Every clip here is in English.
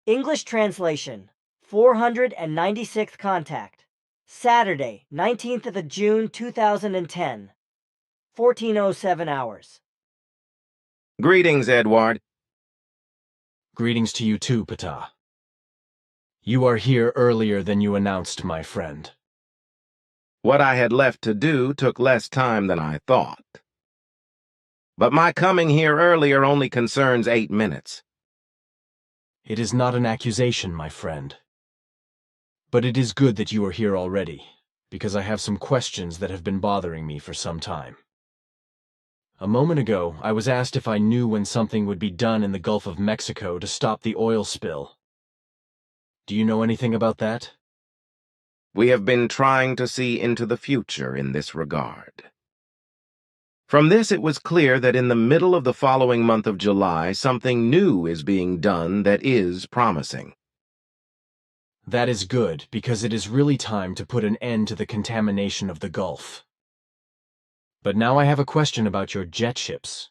English translation, 496th contact, Saturday, 19th of June, 2010, 14:07 hours. Greetings, Edward. Greetings to you too, Ptah. You are here earlier than you announced, my friend. What I had left to do took less time than I thought. But my coming here earlier only concerns 8 minutes. It is not an accusation, my friend. But it is good that you are here already, because I have some questions that have been bothering me for some time. A moment ago, I was asked if I knew when something would be done in the Gulf of Mexico to stop the oil spill. Do you know anything about that? We have been trying to see into the future in this regard. From this, it was clear that in the middle of the following month of July, something new is being done that is promising. That is good, because it is really time to put an end to the contamination of the Gulf. But now I have a question about your jet ships.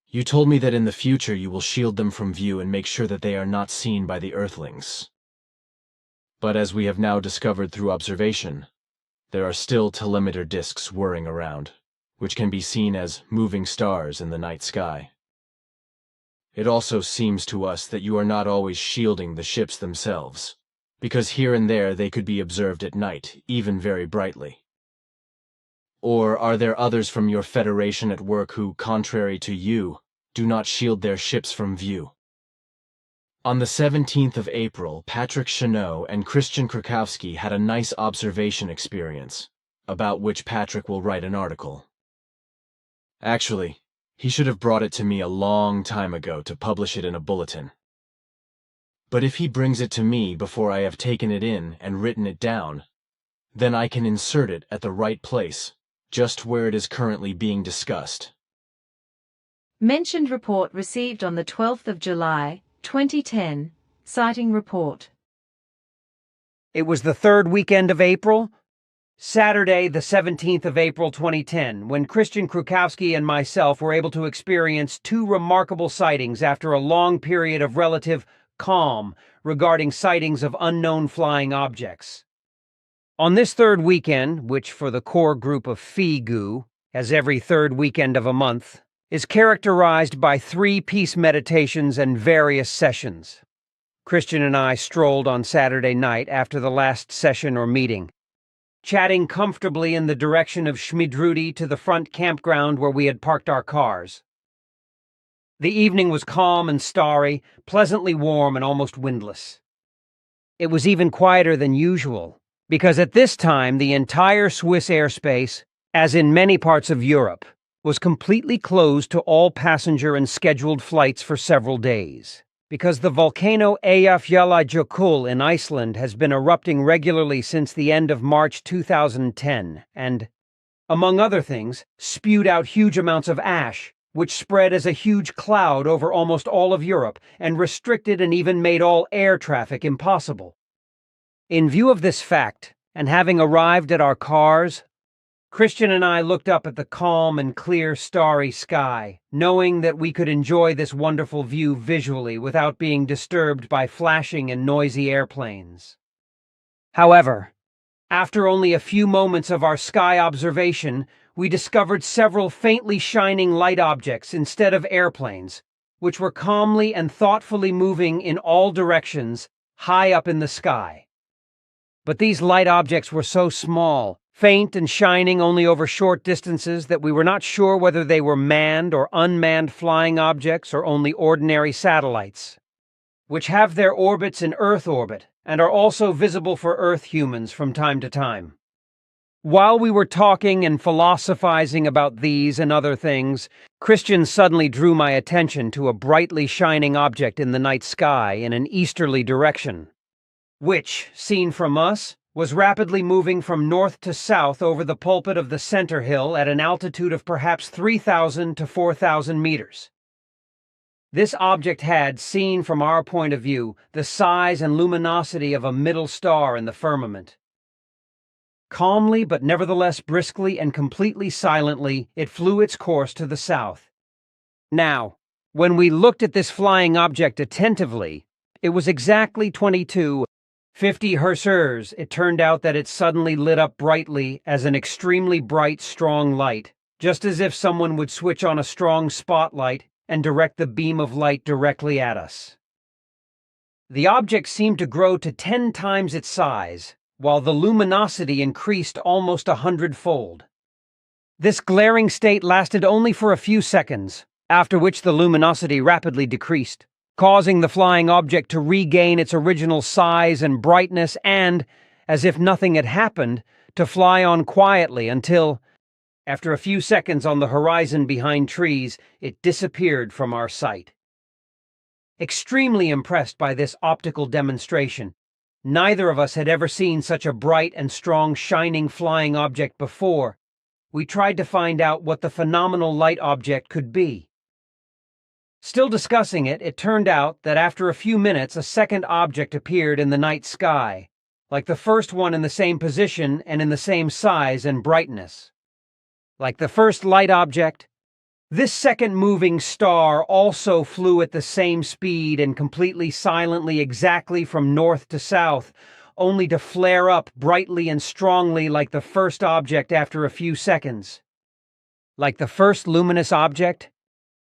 You told me that in the future you will shield them from view and make sure that they are not seen by the Earthlings. But as we have now discovered through observation, there are still telemeter disks whirring around, which can be seen as moving stars in the night sky. It also seems to us that you are not always shielding the ships themselves, because here and there they could be observed at night, even very brightly. Or are there others from your Federation at work who, contrary to you, do not shield their ships from view? On the 17th of April, Patrick Chanot and Christian Krakowski had a nice observation experience, about which Patrick will write an article. Actually, he should have brought it to me a long time ago to publish it in a bulletin. But if he brings it to me before I have taken it in and written it down, then I can insert it at the right place, just where it is currently being discussed. Mentioned report received on the 12th of July, 2010, sighting report. It was the third weekend of April, Saturday, the 17th of April 2010, when Christian Krakowski and myself were able to experience two remarkable sightings after a long period of relative calm regarding sightings of unknown flying objects. On this third weekend, which for the core group of FIGU, as every third weekend of a month, is characterized by 3 peace meditations and various sessions. Christian and I strolled on Saturday night after the last session or meeting, chatting comfortably in the direction of Schmidrudi to the front campground where we had parked our cars. The evening was calm and starry, pleasantly warm and almost windless. It was even quieter than usual, because at this time the entire Swiss airspace, as in many parts of Europe, was completely closed to all passenger and scheduled flights for several days, because the volcano Eyjafjallajökull in Iceland has been erupting regularly since the end of March 2010 and, among other things, spewed out huge amounts of ash, which spread as a huge cloud over almost all of Europe and restricted and even made all air traffic impossible. In view of this fact, and having arrived at our cars, Christian and I looked up at the calm and clear starry sky, knowing that we could enjoy this wonderful view visually without being disturbed by flashing and noisy airplanes. However, after only a few moments of our sky observation, we discovered several faintly shining light objects instead of airplanes, which were calmly and thoughtfully moving in all directions high up in the sky. But these light objects were so small, faint and shining only over short distances, that we were not sure whether they were manned or unmanned flying objects or only ordinary satellites, which have their orbits in Earth orbit and are also visible for Earth humans from time to time. While we were talking and philosophizing about these and other things, Christian suddenly drew my attention to a brightly shining object in the night sky in an easterly direction, which, seen from us, was rapidly moving from north to south over the pulpit of the center hill at an altitude of perhaps 3,000 to 4,000 meters. This object had, seen from our point of view, the size and luminosity of a middle star in the firmament. Calmly but nevertheless briskly and completely silently, it flew its course to the south. Now, when we looked at this flying object attentively, It was exactly 22:50 Hz. It turned out that it suddenly lit up brightly as an extremely bright, strong light, just as if someone would switch on a strong spotlight and direct the beam of light directly at us. The object seemed to grow to 10 times its size, while the luminosity increased almost 100-fold. This glaring state lasted only for a few seconds, after which the luminosity rapidly decreased, causing the flying object to regain its original size and brightness and, as if nothing had happened, to fly on quietly until, after a few seconds on the horizon behind trees, it disappeared from our sight. Extremely impressed by this optical demonstration, neither of us had ever seen such a bright and strong shining flying object before. We tried to find out what the phenomenal light object could be. Still discussing it, it turned out that after a few minutes a second object appeared in the night sky, like the first one in the same position and in the same size and brightness. Like the first light object, this second moving star also flew at the same speed and completely silently exactly from north to south, only to flare up brightly and strongly like the first object after a few seconds. Like the first luminous object,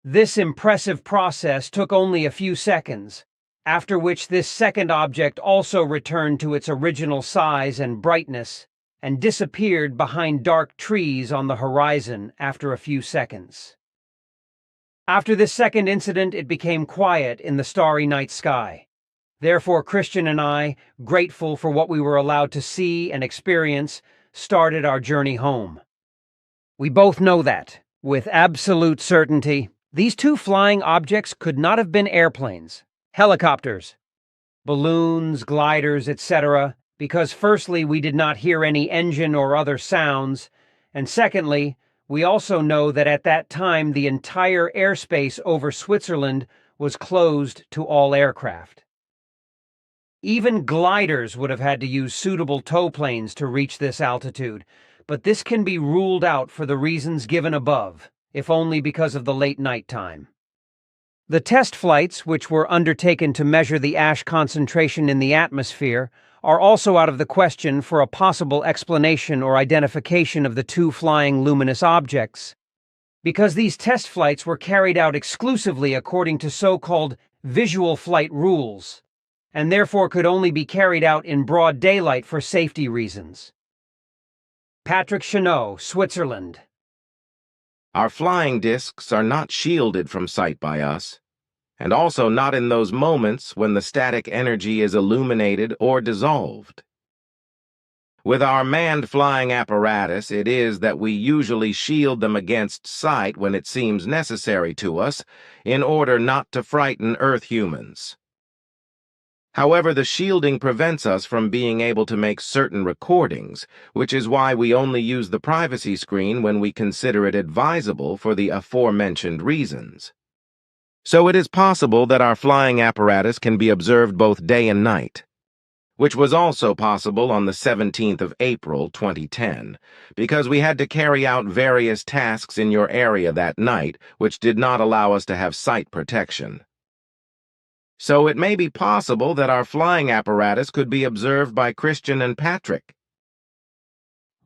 this impressive process took only a few seconds, after which this second object also returned to its original size and brightness and disappeared behind dark trees on the horizon after a few seconds. After this second incident, it became quiet in the starry night sky. Therefore, Christian and I, grateful for what we were allowed to see and experience, started our journey home. We both know that, with absolute certainty, these two flying objects could not have been airplanes, helicopters, balloons, gliders, etc., because firstly, we did not hear any engine or other sounds, and secondly, we also know that at that time the entire airspace over Switzerland was closed to all aircraft. Even gliders would have had to use suitable tow planes to reach this altitude, but this can be ruled out for the reasons given above, if only because of the late night time. The test flights, which were undertaken to measure the ash concentration in the atmosphere, are also out of the question for a possible explanation or identification of the two flying luminous objects, because these test flights were carried out exclusively according to so-called visual flight rules, and therefore could only be carried out in broad daylight for safety reasons. Patrick Chenot, Switzerland. Our flying discs are not shielded from sight by us, and also not in those moments when the static energy is illuminated or dissolved. With our manned flying apparatus, it is that we usually shield them against sight when it seems necessary to us, in order not to frighten Earth humans. However, the shielding prevents us from being able to make certain recordings, which is why we only use the privacy screen when we consider it advisable for the aforementioned reasons. So it is possible that our flying apparatus can be observed both day and night, which was also possible on the 17th of April, 2010, because we had to carry out various tasks in your area that night, which did not allow us to have sight protection. So it may be possible that our flying apparatus could be observed by Christian and Patrick.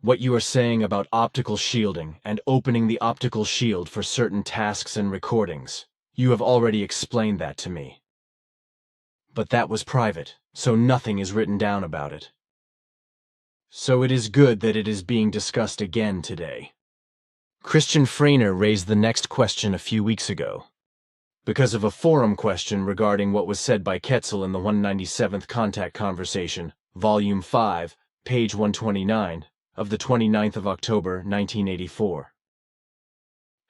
What you are saying about optical shielding and opening the optical shield for certain tasks and recordings, you have already explained that to me. But that was private, so nothing is written down about it. So it is good that it is being discussed again today. Christian Freiner raised the next question a few weeks ago, because of a forum question regarding what was said by Quetzal in the 197th Contact Conversation, Volume 5, page 129, of the 29th of October, 1984.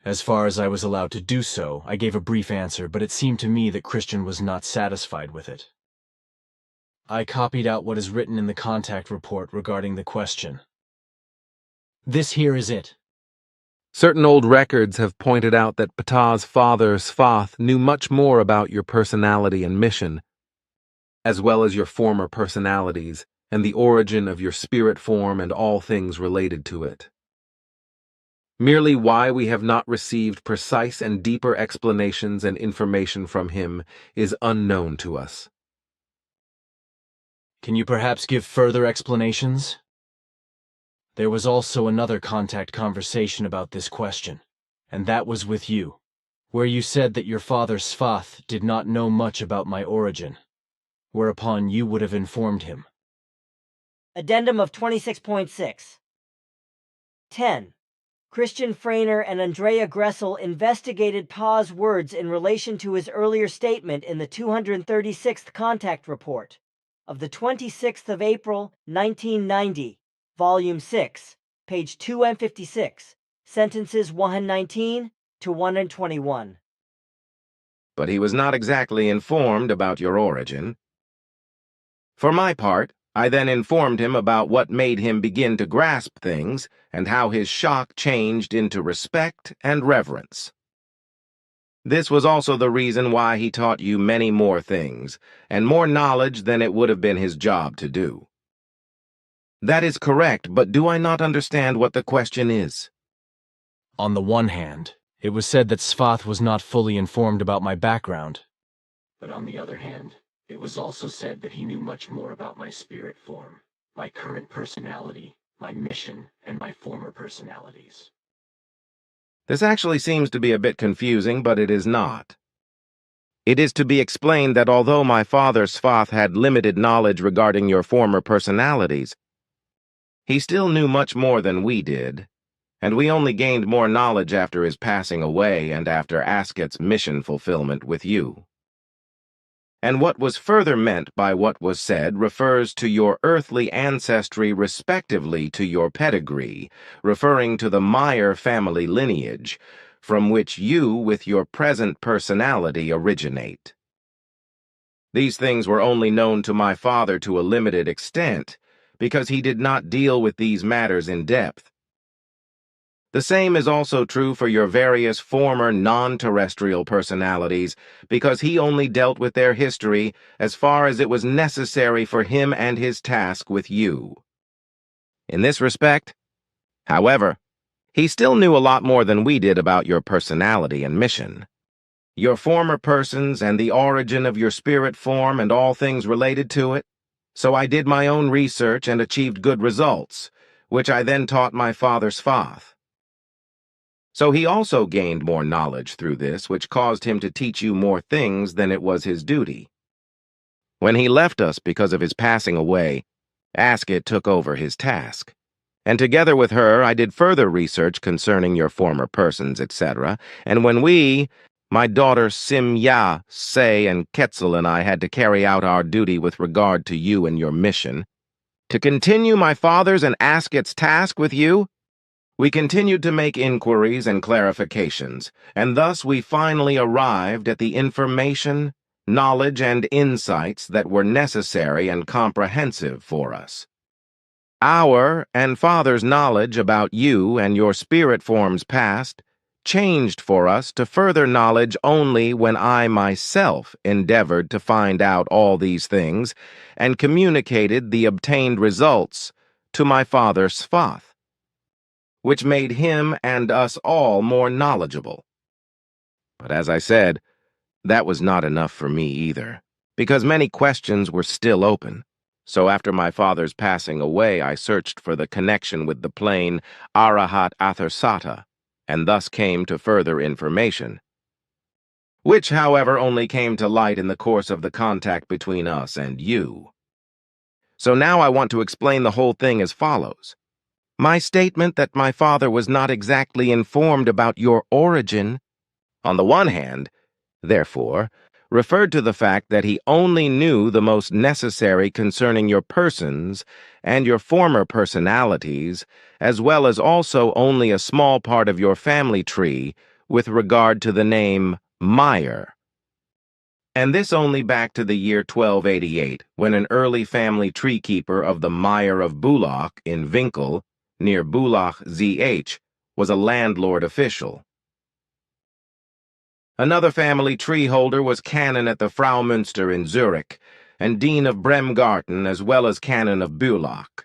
As far as I was allowed to do so, I gave a brief answer, but it seemed to me that Christian was not satisfied with it. I copied out what is written in the contact report regarding the question. This here is it. Certain old records have pointed out that Ptah's father, Sfath, knew much more about your personality and mission, as well as your former personalities, and the origin of your spirit form and all things related to it. Merely why we have not received precise and deeper explanations and information from him is unknown to us. Can you perhaps give further explanations? There was also another contact conversation about this question, and that was with you, where you said that your father Svath did not know much about my origin, whereupon you would have informed him. Addendum of 26.6. 10. Christian Frainer and Andrea Gressel investigated Pa's words in relation to his earlier statement in the 236th Contact Report of the 26th of April, 1990, Volume 6, page 256, sentences 119 to 121. But he was not exactly informed about your origin. For my part, I then informed him about what made him begin to grasp things and how his shock changed into respect and reverence. This was also the reason why he taught you many more things, and more knowledge than it would have been his job to do. That is correct, but do I not understand what the question is? On the one hand, it was said that Svath was not fully informed about my background. But on the other hand, it was also said that he knew much more about my spirit form, my current personality, my mission, and my former personalities. This actually seems to be a bit confusing, but it is not. It is to be explained that although my father Svath had limited knowledge regarding your former personalities, he still knew much more than we did, and we only gained more knowledge after his passing away and after Asket's mission fulfillment with you. And what was further meant by what was said refers to your earthly ancestry respectively to your pedigree, referring to the Meier family lineage, from which you with your present personality originate. These things were only known to my father to a limited extent, because he did not deal with these matters in depth. The same is also true for your various former non-terrestrial personalities, because he only dealt with their history as far as it was necessary for him and his task with you. In this respect, however, he still knew a lot more than we did about your personality and mission, your former persons and the origin of your spirit form and all things related to it. So I did my own research and achieved good results, which I then taught my father Svath. So he also gained more knowledge through this, which caused him to teach you more things than it was his duty. When he left us because of his passing away, Asket took over his task, and together with her I did further research concerning your former persons, etc., and when we, my daughters Simya, Say, and Ketzel and I had to carry out our duty with regard to you and your mission, to continue my father's and Asket's task with you, we continued to make inquiries and clarifications, and thus we finally arrived at the information, knowledge, and insights that were necessary and comprehensive for us. Our and Father's knowledge about you and your spirit forms past changed for us to further knowledge only when I myself endeavored to find out all these things and communicated the obtained results to my father Svath, which made him and us all more knowledgeable. But as I said, that was not enough for me either, because many questions were still open. So after my father's passing away, I searched for the connection with the plane Arahat Athersata, and thus came to further information, which, however, only came to light in the course of the contact between us and you. So now I want to explain the whole thing as follows. My statement that my father was not exactly informed about your origin, on the one hand, therefore, referred to the fact that he only knew the most necessary concerning your persons and your former personalities, as well as also only a small part of your family tree with regard to the name Meier. And this only back to the year 1288, when an early family tree keeper of the Meier of Bulach in Winkel, near Bulach ZH, was a landlord official. Another family tree holder was canon at the Fraumünster in Zurich, and dean of Bremgarten as well as canon of Bulach.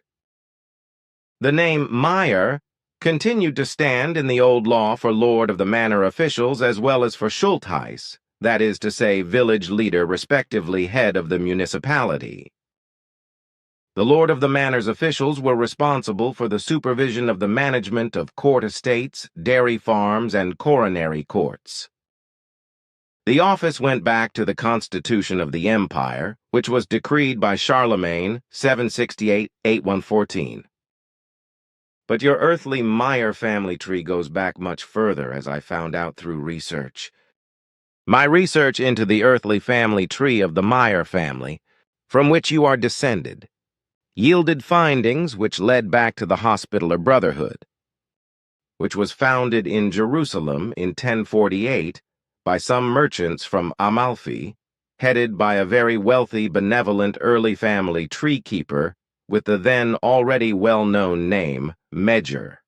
The name Meier continued to stand in the old law for lord of the manor officials as well as for Schultheiss, that is to say, village leader, respectively head of the municipality. The Lord of the Manor's officials were responsible for the supervision of the management of court estates, dairy farms, and coronary courts. The office went back to the constitution of the empire, which was decreed by Charlemagne, 768-8114. But your earthly Meier family tree goes back much further, as I found out through research. My research into the earthly family tree of the Meier family, from which you are descended, yielded findings which led back to the Hospitaller Brotherhood, which was founded in Jerusalem in 1048 by some merchants from Amalfi, headed by a very wealthy, benevolent early family tree keeper with the then already well-known name Meier.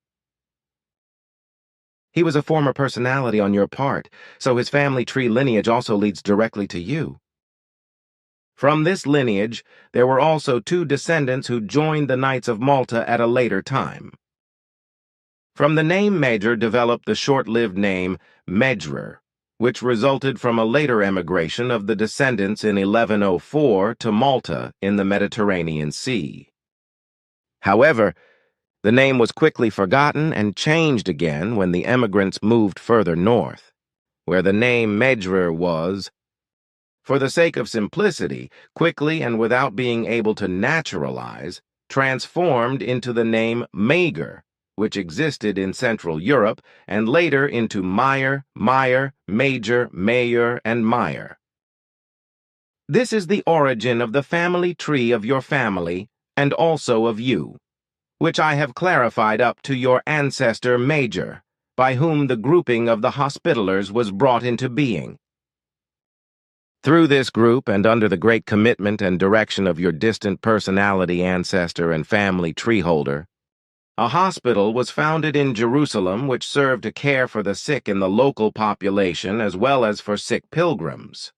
He was a former personality on your part, so his family tree lineage also leads directly to you. From this lineage, there were also 2 descendants who joined the Knights of Malta at a later time. From the name Meier developed the short-lived name Meijer, which resulted from a later emigration of the descendants in 1104 to Malta in the Mediterranean Sea. However, the name was quickly forgotten and changed again when the emigrants moved further north, where the name Meijer was, for the sake of simplicity, quickly and without being able to naturalize, transformed into the name Meijer, which existed in Central Europe, and later into Meier, Meijer, Mayer, and Meier. This is the origin of the family tree of your family, and also of you, which I have clarified up to your ancestor Meijer, by whom the grouping of the Hospitallers was brought into being. Through this group, and under the great commitment and direction of your distant personality ancestor and family treeholder, a hospital was founded in Jerusalem which served to care for the sick in the local population as well as for sick pilgrims.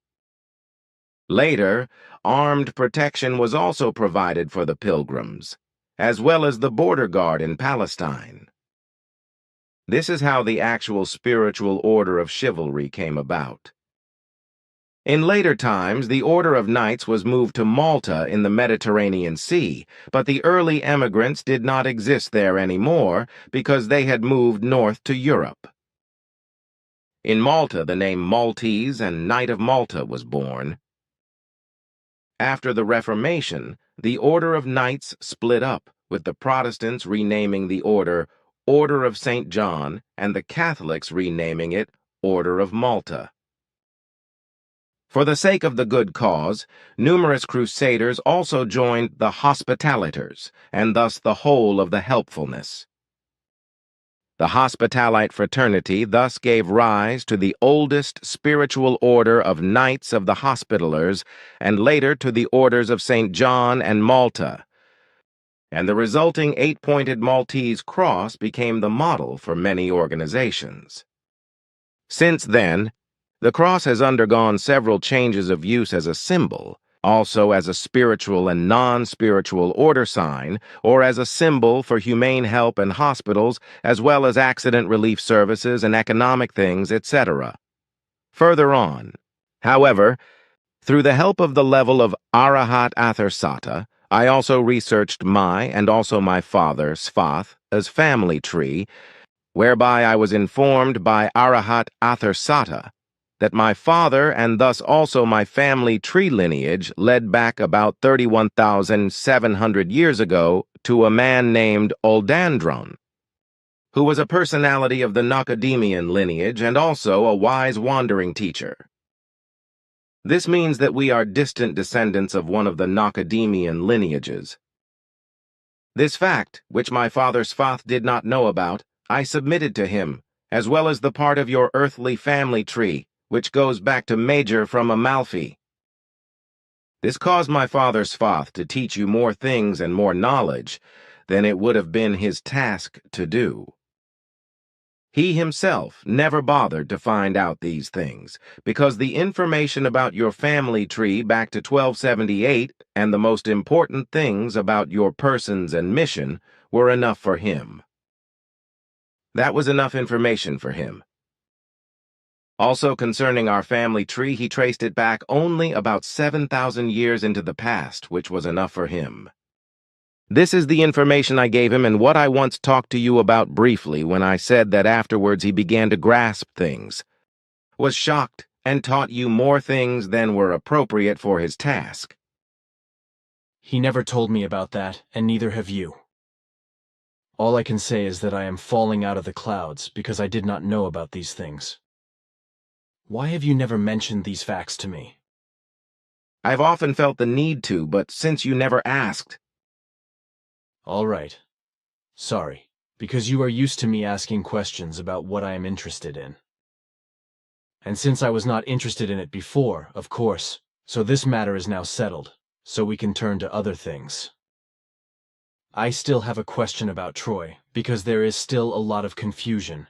Later, armed protection was also provided for the pilgrims, as well as the border guard in Palestine. This is how the actual spiritual order of chivalry came about. In later times, the Order of Knights was moved to Malta in the Mediterranean Sea, but the early emigrants did not exist there anymore because they had moved north to Europe. In Malta, the name Maltese and Knight of Malta was born. After the Reformation, the Order of Knights split up, with the Protestants renaming the order Order of St. John and the Catholics renaming it Order of Malta. For the sake of the good cause, numerous crusaders also joined the Hospitaliters, and thus the whole of the helpfulness. The Hospitalite fraternity thus gave rise to the oldest spiritual order of Knights of the Hospitallers, and later to the orders of St. John and Malta, and the resulting 8-pointed Maltese cross became the model for many organizations. Since then, the cross has undergone several changes of use as a symbol, also as a spiritual and non-spiritual order sign, or as a symbol for humane help and hospitals, as well as accident relief services and economic things, etc. Further on, however, through the help of the level of Arahat Athersata, I also researched my and also my father, Sfath's family tree, whereby I was informed by Arahat Athersata that my father and thus also my family tree lineage led back about 31,700 years ago to a man named Oldandron, who was a personality of the Nacademian lineage and also a wise wandering teacher. This means that we are distant descendants of one of the Nacademian lineages. This fact, which my father Sfath did not know about, I submitted to him, as well as the part of your earthly family tree, which goes back to Meijer from Amalfi. This caused my father Sfath to teach you more things and more knowledge than it would have been his task to do. He himself never bothered to find out these things, because the information about your family tree back to 1278 and the most important things about your persons and mission were enough for him. That was enough information for him. Also concerning our family tree, he traced it back only about 7,000 years into the past, which was enough for him. This is the information I gave him and what I once talked to you about briefly when I said that afterwards he began to grasp things, was shocked, and taught you more things than were appropriate for his task. He never told me about that, and neither have you. All I can say is that I am falling out of the clouds because I did not know about these things. Why have you never mentioned these facts to me? I've often felt the need to, but since you never asked. All right. Sorry, because you are used to me asking questions about what I am interested in. And since I was not interested in it before, of course, so this matter is now settled, so we can turn to other things. I still have a question about Troy, because there is still a lot of confusion.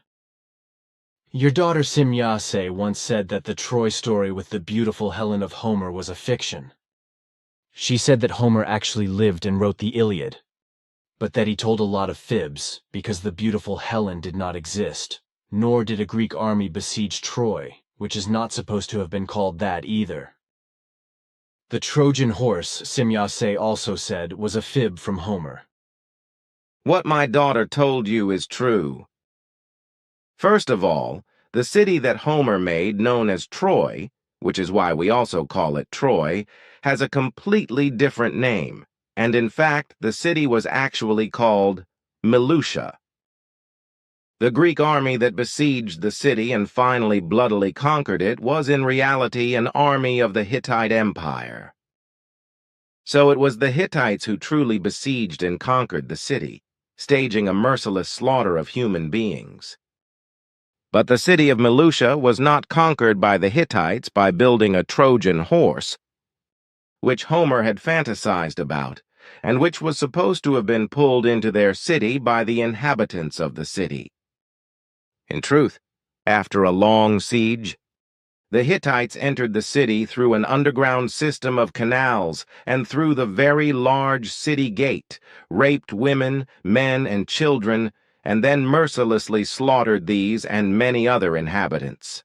Your daughter Simyase once said that the Troy story with the beautiful Helen of Homer was a fiction. She said that Homer actually lived and wrote the Iliad, but that he told a lot of fibs because the beautiful Helen did not exist, nor did a Greek army besiege Troy, which is not supposed to have been called that either. The Trojan horse, Simyase also said, was a fib from Homer. What my daughter told you is true. First of all, the city that Homer made, known as Troy, which is why we also call it Troy, has a completely different name, and in fact, the city was actually called Melusia. The Greek army that besieged the city and finally bloodily conquered it was in reality an army of the Hittite Empire. So it was the Hittites who truly besieged and conquered the city, staging a merciless slaughter of human beings. But the city of Melusia was not conquered by the Hittites by building a Trojan horse, which Homer had fantasized about, and which was supposed to have been pulled into their city by the inhabitants of the city. In truth, after a long siege, the Hittites entered the city through an underground system of canals and through the very large city gate, raped women, men, and children, and then mercilessly slaughtered these and many other inhabitants.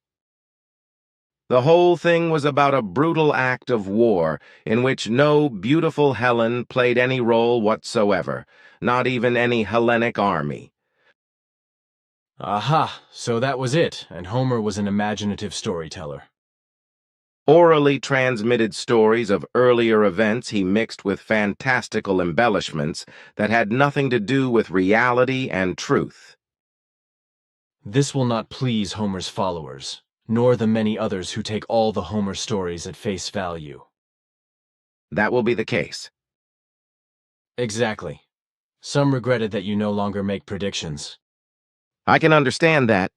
The whole thing was about a brutal act of war in which no beautiful Helen played any role whatsoever, not even any Hellenic army. Aha, so that was it, and Homer was an imaginative storyteller. Orally transmitted stories of earlier events he mixed with fantastical embellishments that had nothing to do with reality and truth. This will not please Homer's followers, nor the many others who take all the Homer stories at face value. That will be the case. Exactly. Some regretted that you no longer make predictions. I can understand that,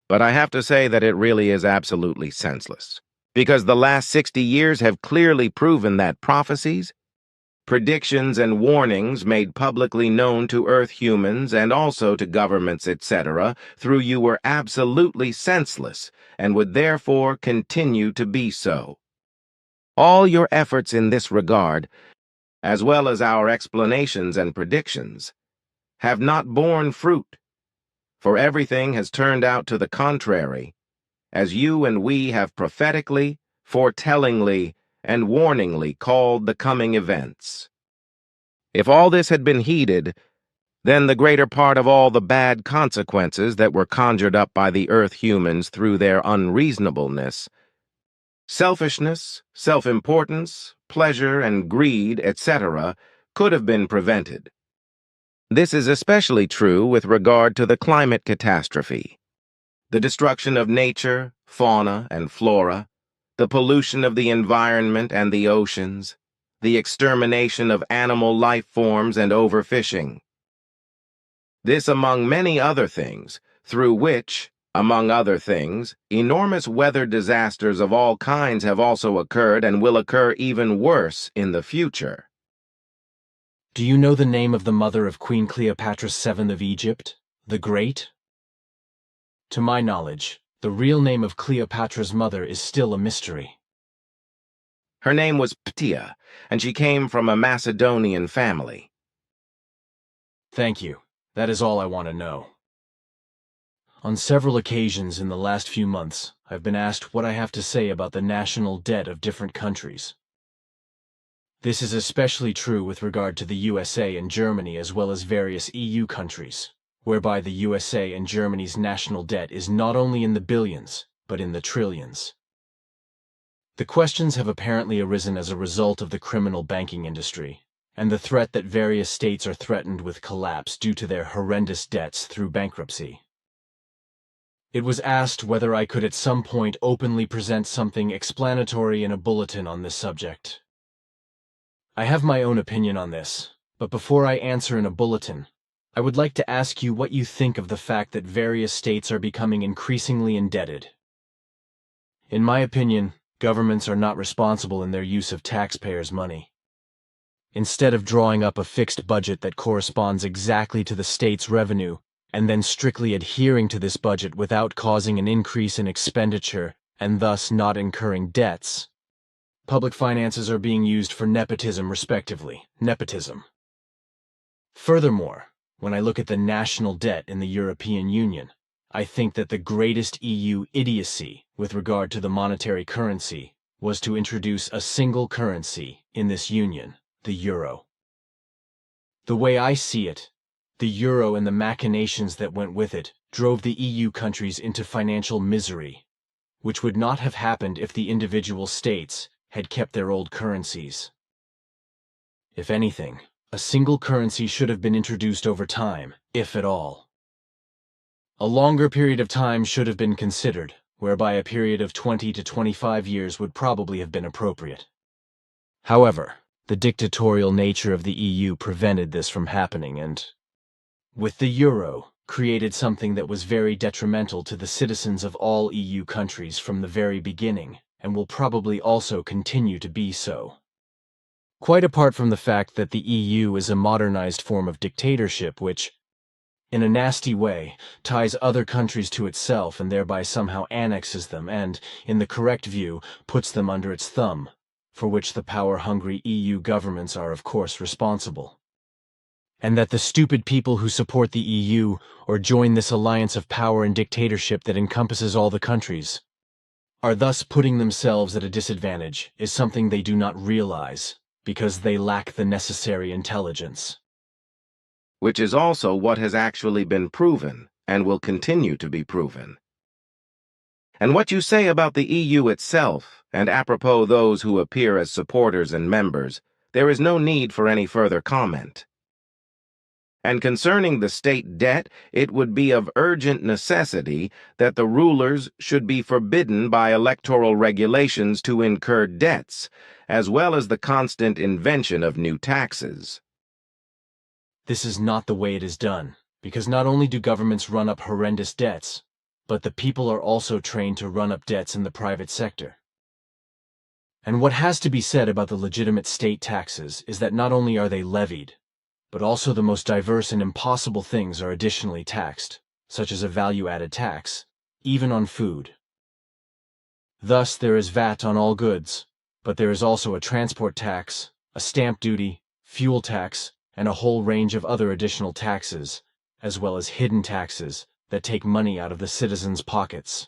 but I have to say that it really is absolutely senseless, because the last 60 years have clearly proven that prophecies, predictions, and warnings made publicly known to Earth humans and also to governments, etc., through you were absolutely senseless and would therefore continue to be so. All your efforts in this regard, as well as our explanations and predictions, have not borne fruit, for everything has turned out to the contrary, as you and we have prophetically, foretellingly, and warningly called the coming events. If all this had been heeded, then the greater part of all the bad consequences that were conjured up by the Earth humans through their unreasonableness, selfishness, self-importance, pleasure, and greed, etc., could have been prevented. This is especially true with regard to the climate catastrophe, the destruction of nature, fauna, and flora, the pollution of the environment and the oceans, the extermination of animal life forms, and overfishing. This among many other things, through which, among other things, enormous weather disasters of all kinds have also occurred and will occur even worse in the future. Do you know the name of the mother of Queen Cleopatra VII of Egypt, the Great? To my knowledge, the real name of Cleopatra's mother is still a mystery. Her name was Ptia, and she came from a Macedonian family. Thank you. That is all I want to know. On several occasions in the last few months, I've been asked what I have to say about the national debt of different countries. This is especially true with regard to the USA and Germany as well as various EU countries, whereby the USA and Germany's national debt is not only in the billions, but in the trillions. The questions have apparently arisen as a result of the criminal banking industry, and the threat that various states are threatened with collapse due to their horrendous debts through bankruptcy. It was asked whether I could at some point openly present something explanatory in a bulletin on this subject. I have my own opinion on this, but before I answer in a bulletin, I would like to ask you what you think of the fact that various states are becoming increasingly indebted. In my opinion, governments are not responsible in their use of taxpayers' money. Instead of drawing up a fixed budget that corresponds exactly to the state's revenue, and then strictly adhering to this budget without causing an increase in expenditure and thus not incurring debts, public finances are being used for nepotism respectively. Nepotism. Furthermore, when I look at the national debt in the European Union, I think that the greatest EU idiocy with regard to the monetary currency was to introduce a single currency in this union, the euro. The way I see it, the euro and the machinations that went with it drove the EU countries into financial misery, which would not have happened if the individual states had kept their old currencies. If anything, a single currency should have been introduced over time, if at all. A longer period of time should have been considered, whereby a period of 20 to 25 years would probably have been appropriate. However, the dictatorial nature of the EU prevented this from happening and, with the euro, created something that was very detrimental to the citizens of all EU countries from the very beginning, and will probably also continue to be so. Quite apart from the fact that the EU is a modernized form of dictatorship which, in a nasty way, ties other countries to itself and thereby somehow annexes them and, in the correct view, puts them under its thumb, for which the power-hungry EU governments are of course responsible. And that the stupid people who support the EU or join this alliance of power and dictatorship that encompasses all the countries are thus putting themselves at a disadvantage is something they do not realize because they lack the necessary intelligence. Which is also what has actually been proven and will continue to be proven. And what you say about the EU itself, and apropos those who appear as supporters and members, there is no need for any further comment. And concerning the state debt, it would be of urgent necessity that the rulers should be forbidden by electoral regulations to incur debts, as well as the constant invention of new taxes. This is not the way it is done, because not only do governments run up horrendous debts, but the people are also trained to run up debts in the private sector. And what has to be said about the legitimate state taxes is that not only are they levied, but also the most diverse and impossible things are additionally taxed, such as a value-added tax, even on food. Thus there is VAT on all goods, but there is also a transport tax, a stamp duty, fuel tax, and a whole range of other additional taxes, as well as hidden taxes that take money out of the citizens' pockets.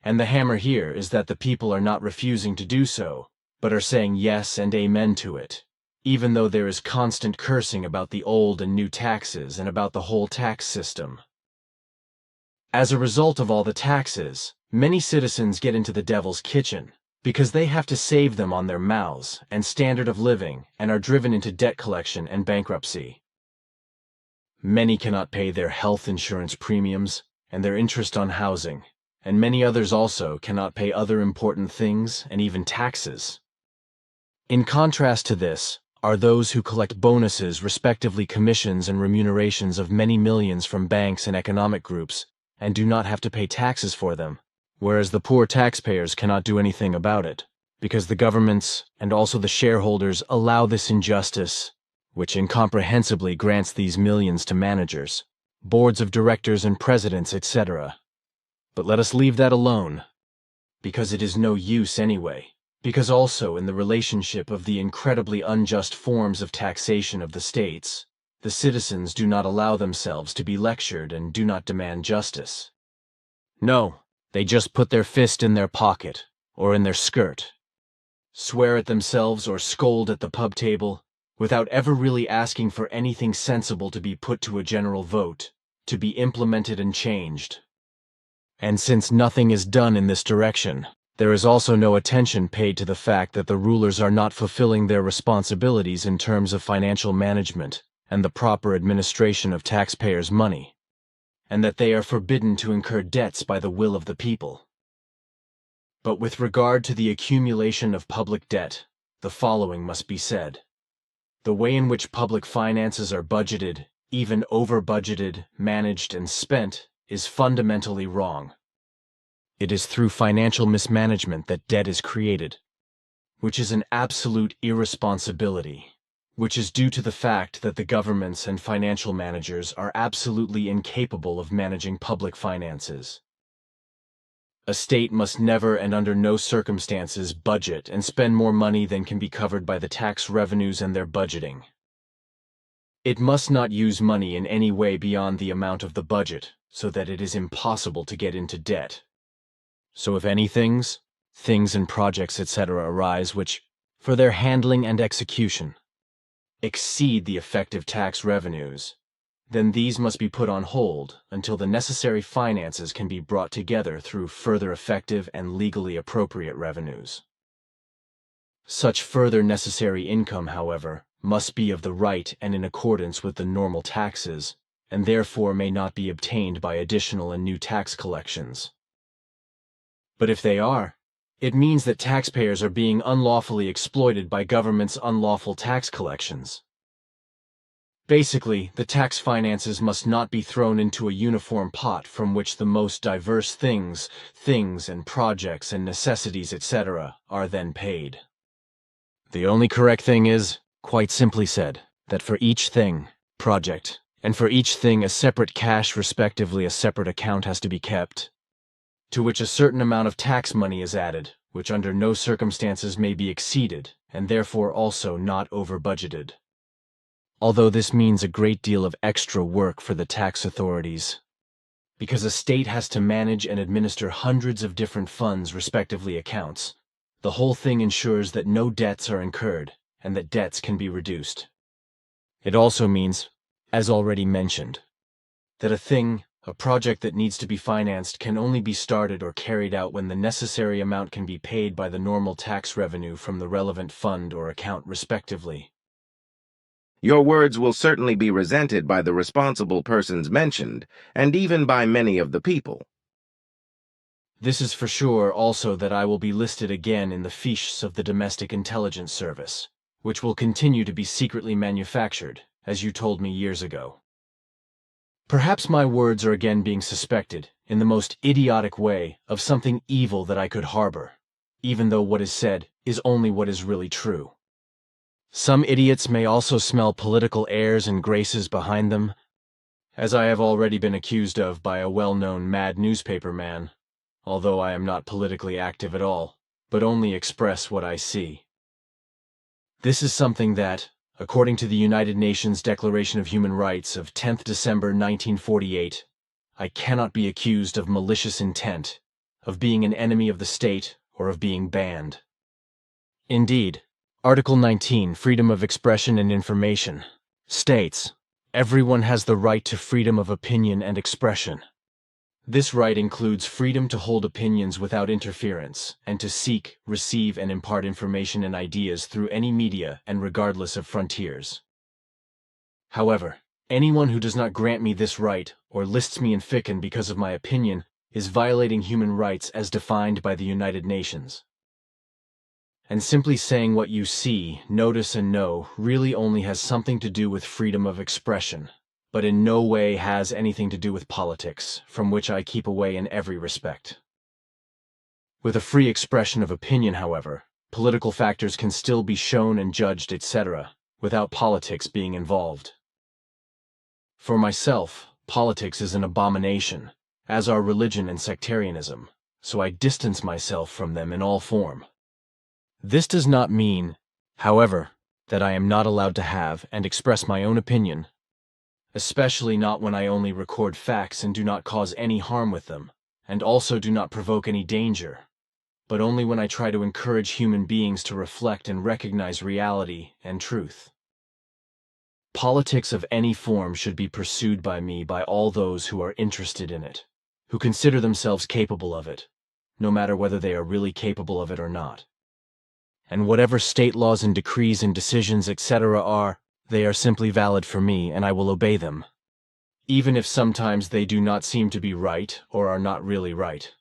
And the hammer here is that the people are not refusing to do so, but are saying yes and amen to it, even though there is constant cursing about the old and new taxes and about the whole tax system. As a result of all the taxes, many citizens get into the devil's kitchen, because they have to save them on their mouths and standard of living and are driven into debt collection and bankruptcy. Many cannot pay their health insurance premiums and their interest on housing, and many others also cannot pay other important things and even taxes. In contrast to this are those who collect bonuses, respectively commissions and remunerations of many millions from banks and economic groups, and do not have to pay taxes for them, whereas the poor taxpayers cannot do anything about it, because the governments and also the shareholders allow this injustice, which incomprehensibly grants these millions to managers, boards of directors and presidents, etc. But let us leave that alone, because it is no use anyway, because also in the relationship of the incredibly unjust forms of taxation of the states, the citizens do not allow themselves to be lectured and do not demand justice. No, they just put their fist in their pocket, or in their skirt. swear at themselves, or scold at the pub table, without ever really asking for anything sensible to be put to a general vote, to be implemented and changed. And since nothing is done in this direction, there is also no attention paid to the fact that the rulers are not fulfilling their responsibilities in terms of financial management and the proper administration of taxpayers' money, and that they are forbidden to incur debts by the will of the people. But with regard to the accumulation of public debt, the following must be said. The way in which public finances are budgeted, even over-budgeted, managed, and spent, is fundamentally wrong. It is through financial mismanagement that debt is created, which is an absolute irresponsibility, which is due to the fact that the governments and financial managers are absolutely incapable of managing public finances. A state must never and under no circumstances budget and spend more money than can be covered by the tax revenues and their budgeting. It must not use money in any way beyond the amount of the budget, so that it is impossible to get into debt. So if any things and projects, etc. arise which, for their handling and execution, exceed the effective tax revenues, then these must be put on hold until the necessary finances can be brought together through further effective and legally appropriate revenues. Such further necessary income, however, must be of the right and in accordance with the normal taxes, and therefore may not be obtained by additional and new tax collections. But if they are, it means that taxpayers are being unlawfully exploited by government's unlawful tax collections. Basically, the tax finances must not be thrown into a uniform pot from which the most diverse things and projects and necessities, etc., are then paid. The only correct thing is, quite simply said, that for each thing, project, and for each thing a separate cash, respectively a separate account has to be kept, to which a certain amount of tax money is added, which under no circumstances may be exceeded, and therefore also not over-budgeted. Although this means a great deal of extra work for the tax authorities, because a state has to manage and administer hundreds of different funds, respectively accounts, the whole thing ensures that no debts are incurred, and that debts can be reduced. It also means, as already mentioned, that a project that needs to be financed can only be started or carried out when the necessary amount can be paid by the normal tax revenue from the relevant fund or account, respectively. Your words will certainly be resented by the responsible persons mentioned, and even by many of the people. This is for sure also that I will be listed again in the fiches of the Domestic Intelligence Service, which will continue to be secretly manufactured, as you told me years ago. Perhaps my words are again being suspected, in the most idiotic way, of something evil that I could harbor, even though what is said is only what is really true. Some idiots may also smell political airs and graces behind them, as I have already been accused of by a well-known mad newspaper man, although I am not politically active at all, but only express what I see. This is something that, according to the United Nations Declaration of Human Rights of 10th December 1948, I cannot be accused of malicious intent, of being an enemy of the state, or of being banned. Indeed, Article 19, Freedom of Expression and Information, states, "Everyone has the right to freedom of opinion and expression." This right includes freedom to hold opinions without interference, and to seek, receive, and impart information and ideas through any media and regardless of frontiers. However, anyone who does not grant me this right, or lists me in ficken because of my opinion, is violating human rights as defined by the United Nations. And simply saying what you see, notice, and know really only has something to do with freedom of expression, but in no way has anything to do with politics, from which I keep away in every respect. With a free expression of opinion, however, political factors can still be shown and judged, etc., without politics being involved. For myself, politics is an abomination, as are religion and sectarianism, so I distance myself from them in all form. This does not mean, however, that I am not allowed to have and express my own opinion, especially not when I only record facts and do not cause any harm with them, and also do not provoke any danger, but only when I try to encourage human beings to reflect and recognize reality and truth. Politics of any form should be pursued by me by all those who are interested in it, who consider themselves capable of it, no matter whether they are really capable of it or not. And whatever state laws and decrees and decisions, etc. are, they are simply valid for me, and I will obey them, even if sometimes they do not seem to be right or are not really right,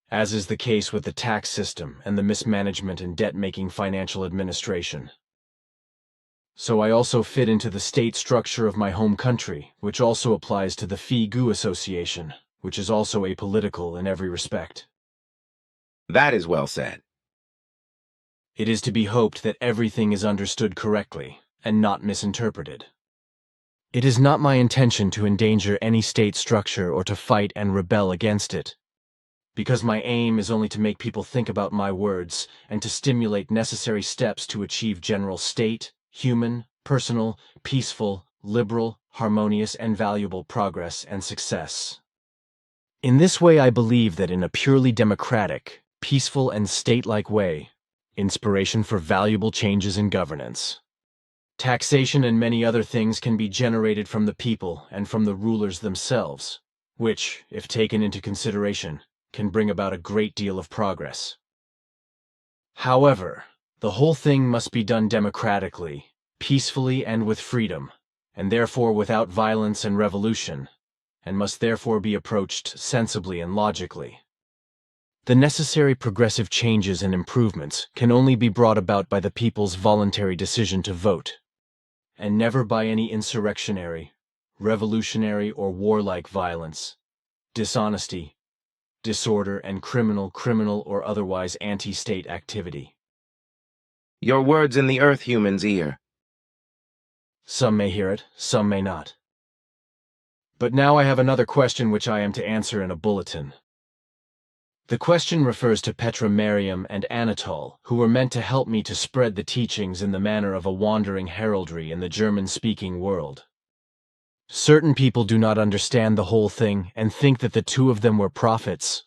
as is the case with the tax system and the mismanagement and debt-making financial administration. So I also fit into the state structure of my home country, which also applies to the Figu Association, which is also apolitical in every respect. That is well said. It is to be hoped that everything is understood correctly and not misinterpreted. It is not my intention to endanger any state structure or to fight and rebel against it, because my aim is only to make people think about my words and to stimulate necessary steps to achieve general state, human, personal, peaceful, liberal, harmonious, and valuable progress and success. In this way, I believe that in a purely democratic, peaceful, and state-like way, inspiration for valuable changes in governance, taxation and many other things can be generated from the people and from the rulers themselves, which, if taken into consideration, can bring about a great deal of progress. However, the whole thing must be done democratically, peacefully, and with freedom, and therefore without violence and revolution, and must therefore be approached sensibly and logically. The necessary progressive changes and improvements can only be brought about by the people's voluntary decision to vote, and never by any insurrectionary, revolutionary, or warlike violence, dishonesty, disorder, and criminal or otherwise anti-state activity. Your words in the Earth human's ear. Some may hear it, some may not. But now I have another question which I am to answer in a bulletin. The question refers to Petra-Meriam and Anatol, who were meant to help me to spread the teachings in the manner of a wandering heraldry in the German-speaking world. Certain people do not understand the whole thing and think that the two of them were prophets,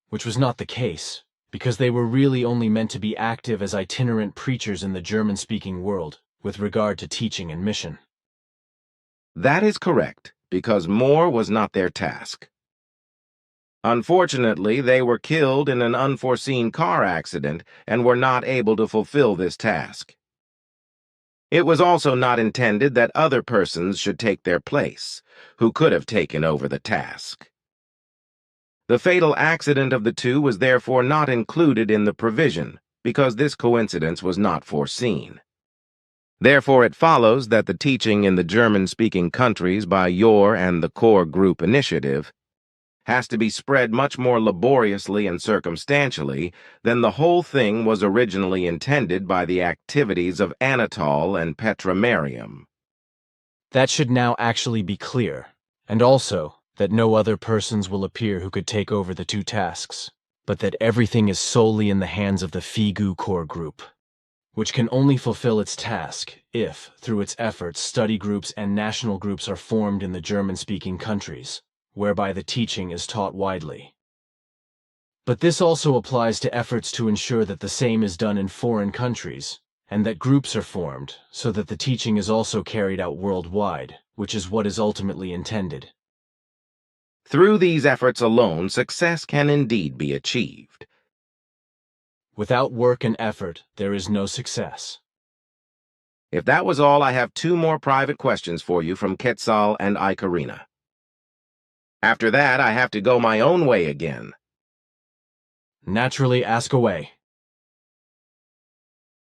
which was not the case, because they were really only meant to be active as itinerant preachers in the German-speaking world with regard to teaching and mission. That is correct, because more was not their task. Unfortunately, they were killed in an unforeseen car accident and were not able to fulfill this task. It was also not intended that other persons should take their place, who could have taken over the task. The fatal accident of the two was therefore not included in the provision, because this coincidence was not foreseen. Therefore, it follows that the teaching in the German-speaking countries by your and the core group initiative has to be spread much more laboriously and circumstantially than the whole thing was originally intended by the activities of Anatol and Petra-Meriam. That should now actually be clear, and also that no other persons will appear who could take over the two tasks, but that everything is solely in the hands of the Figu core group, which can only fulfill its task if, through its efforts, study groups and national groups are formed in the German-speaking countries, whereby the teaching is taught widely. But this also applies to efforts to ensure that the same is done in foreign countries, and that groups are formed so that the teaching is also carried out worldwide, which is what is ultimately intended. Through these efforts alone, success can indeed be achieved. Without work and effort, there is no success. If that was all, I have two more private questions for you from Quetzal and Icarina. After that, I have to go my own way again. Naturally, ask away.